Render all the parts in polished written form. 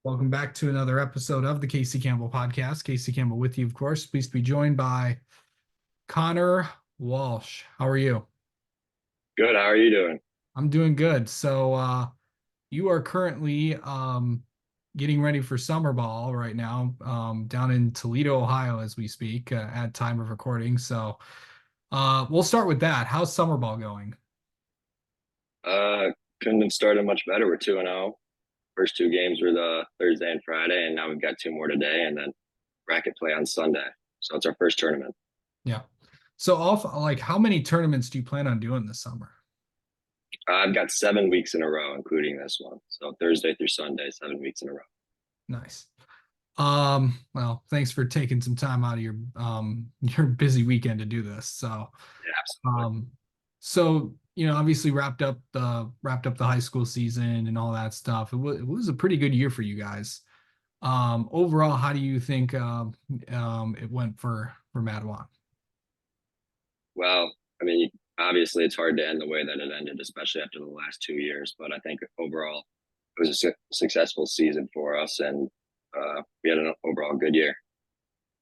Welcome back to another episode of the Casey Campbell podcast. Casey Campbell with you, of course. Pleased to be joined by Connor Walsh. How are you? Good. How are you doing? I'm doing good. You are currently getting ready for summer ball right now, down in Toledo, Ohio, as we speak, at time of recording. We'll start with that. How's summer ball going? Uh, couldn't have started much better. We're 2-0. First two games were the Thursday and Friday, and now we've got two more today, and then bracket play on Sunday. So it's our first tournament. Yeah. So, how many tournaments do you plan on doing this summer? I've got 7 weeks in a row, including this one. So Thursday through Sunday, 7 weeks in a row. Nice. Well, thanks for taking some time out of your your busy weekend to do this. Yeah, absolutely. Um, obviously wrapped up the high school season and all that stuff. It was a pretty good year for you guys. Overall, how do you think it went for Mattawan? Well, I mean, obviously it's hard to end the way that it ended, especially after the last 2 years. But I think overall it was a successful season for us, and we had an overall good year.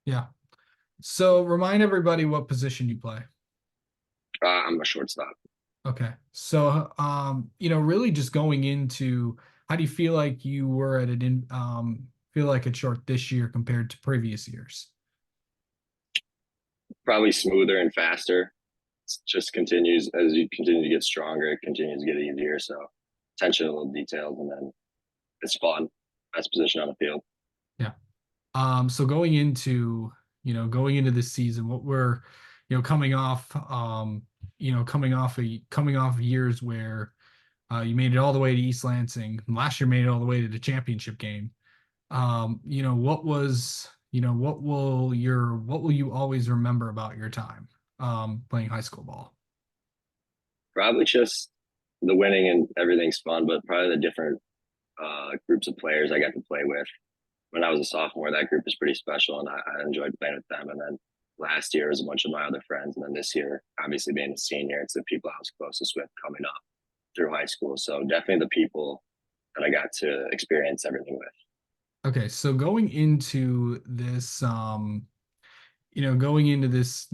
Yeah. So remind everybody what position you play. I'm a shortstop. Okay. Really just going into how do you feel like you were at feel like it's short this year compared to previous years? Probably smoother and faster. It just continues as you continue to get stronger. It continues to get easier. So attention to little details, and then it's fun. Best position on the field. Yeah. So going into this season, what we're, coming off years where you made it all the way to East Lansing. Last year made it all the way to the championship game. What will you always remember about your time playing high school ball? Probably just the winning and everything's fun, but probably the different groups of players I got to play with. When I was a sophomore, that group was pretty special, and I enjoyed playing with them. And then last year was a bunch of my other friends, and then this year, obviously being a senior, it's the people I was closest with coming up through high school. So definitely the people that I got to experience everything with. Okay, so going into this, going into this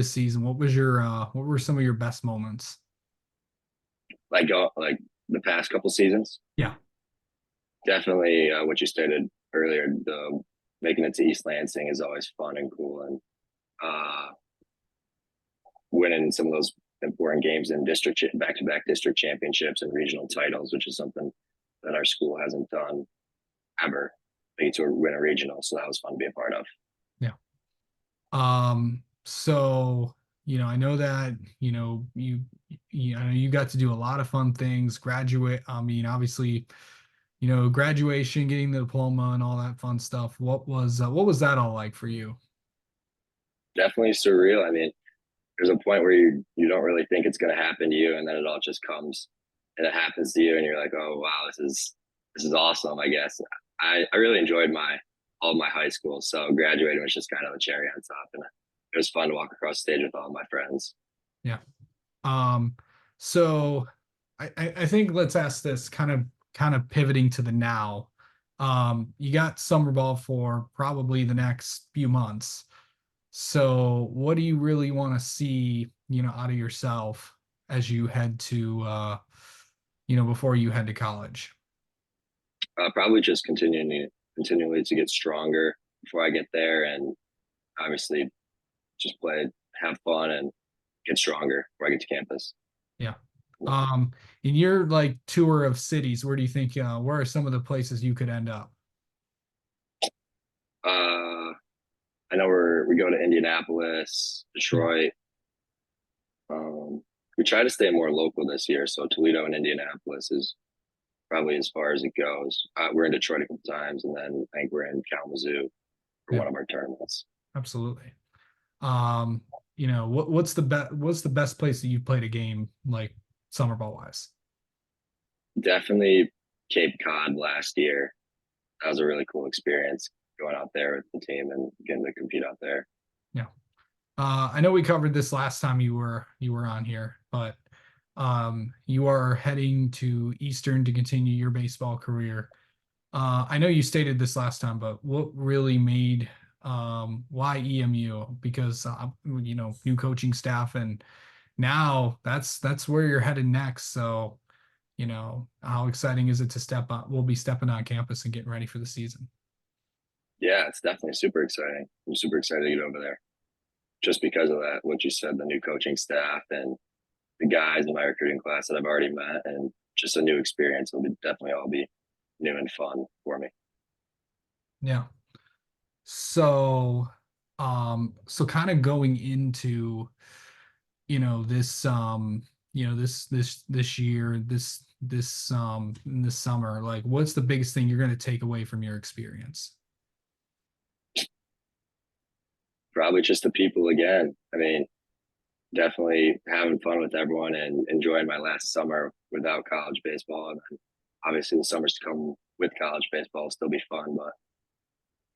season, what were some of your best moments? Like the past couple seasons, Yeah. definitely what you stated earlier. The making it to East Lansing is always fun and cool, and uh, winning some of those important games in district back-to-back district championships and regional titles, which is something that our school hasn't done ever. They get to win a regional, so that was fun to be a part of. Yeah. I know that, you got to do a lot of fun things, graduate. I mean, obviously, graduation, getting the diploma and all that fun stuff. What was that all like for you? Definitely surreal. I mean, there's a point where you don't really think it's going to happen to you, and then it all just comes and it happens to you, and you're like, oh wow, this is awesome. I guess I really enjoyed my all of my high school, so graduating was just kind of the cherry on top, and it was fun to walk across stage with all my friends. Yeah. Um, so I think let's ask this kind of pivoting to the now. You got summer ball for probably the next few months. So what do you really want to see, out of yourself as you head to before you head to college? Probably just continually to get stronger before I get there, and obviously just play, have fun, and get stronger before I get to campus. Yeah. Um, in your like tour of cities, where do you think where are some of the places you could end up? Uh, I know we go to Indianapolis, Yeah. Detroit. We try to stay more local this year, so Toledo and Indianapolis is probably as far as it goes. We're in Detroit a couple times, and then I think we're in Kalamazoo for Yeah, one of our tournaments. absolutely. Um, what's the best place that you've played a game like summer ball wise? Definitely Cape Cod last year. That was a really cool experience going out there with the team and getting to compete out there. Yeah. I know we covered this last time you were on here, but you are heading to Eastern to continue your baseball career. I know you stated this last time, but what really made why EMU? Because new coaching staff, and now that's where you're headed next. So, how exciting is it to step on? We'll be stepping on campus and getting ready for the season. Yeah, it's definitely super exciting. I'm super excited to get over there just because of that. What you said, the new coaching staff and the guys in my recruiting class that I've already met, and just a new experience. It'll be definitely all be new and fun for me. Yeah. So, so kind of going into, this, this year, this summer, like, what's the biggest thing you're going to take away from your experience? Probably just the people again. I mean, definitely having fun with everyone and enjoying my last summer without college baseball. And then obviously the summers to come with college baseball will still be fun, but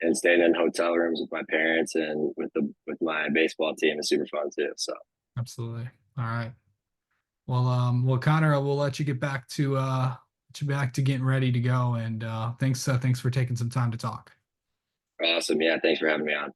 and staying in hotel rooms with my parents and with my baseball team is super fun too. So Absolutely. All right. Well, Connor, we'll let you get back to getting ready to go. And thanks for taking some time to talk. awesome. Yeah, thanks for having me on.